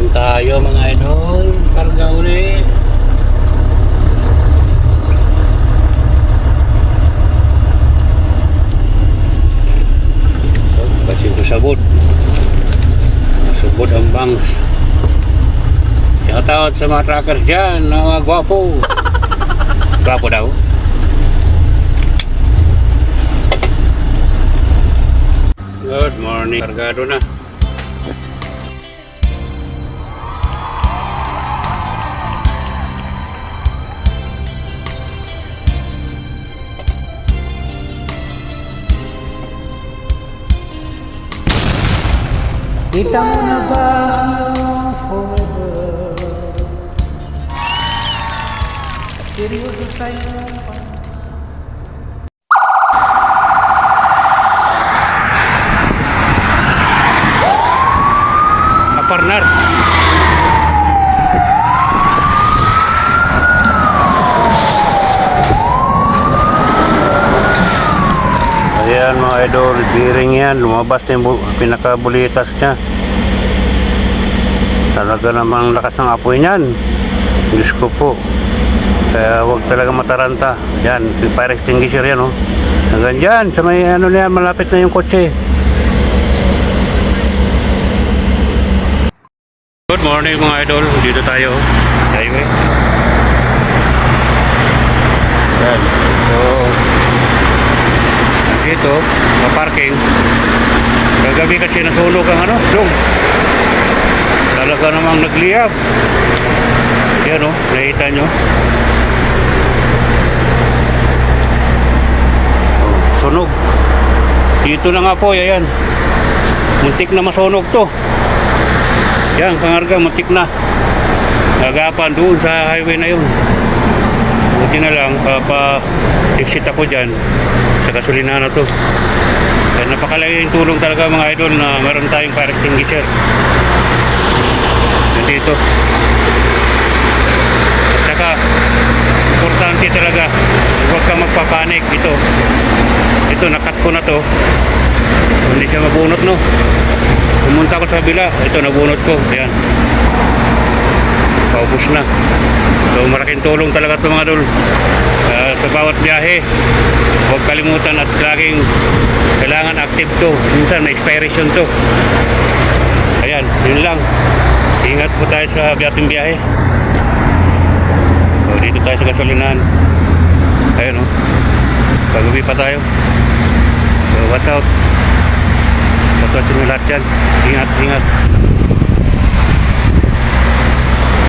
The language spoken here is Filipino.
tayo mga idol, karga ulit. Kasi ko sabod, nasubod ang bangs. Shoutout sa mga trackers dyan na mga gwapo. Gwapo daw. Good morning, kargado na. Kita mo na ba ang forever? Seryoso tayo. Kaparnar. Ayan mga idol, bearing yan, lumabas na yung pinakabulitas niya. Talaga namang lakas ng apoy niyan. Diyos ko po. Kaya huwag talaga mataranta. Yan, fire extinguisher yan oh. Hanggang dyan, sa may ano na yan, malapit na yung kotse. Good morning mga idol, dito tayo. Highway. Yan, so dito, ma-parking. Kagabi kasi nasunog ang ano, dong. Talaga namang nagliyab. Yan o, nakita nyo. Sunog. Dito na nga po, yan. Muntik na masunog to. Yan, kangarga, muntik na. Nagapan doon sa highway na yun. Buti na lang, pa-exit ako dyan sa gasolina na to. Kaya napakalaking tulong talaga mga idol na meron tayong fire extinguisher dito. At saka importante talaga, huwag kang magpapanik. Ito nakat ko na to, hindi siya mabunot no. Pumunta ko sa kabila, ito nabunot ko. Ayan, paubos na. So malaking tulong talaga ito mga idol. Sa bawat biyahe, huwag kalimutan at laging kailangan active to. Minsan may expiration to. Ayan, yun lang. Ingat po tayo sa ating biyahe. So dito tayo sa gasolinahan. Ayun o, pag-uwi pa tayo. So watch out. Watch out yung lahat dyan. Ingat, ingat.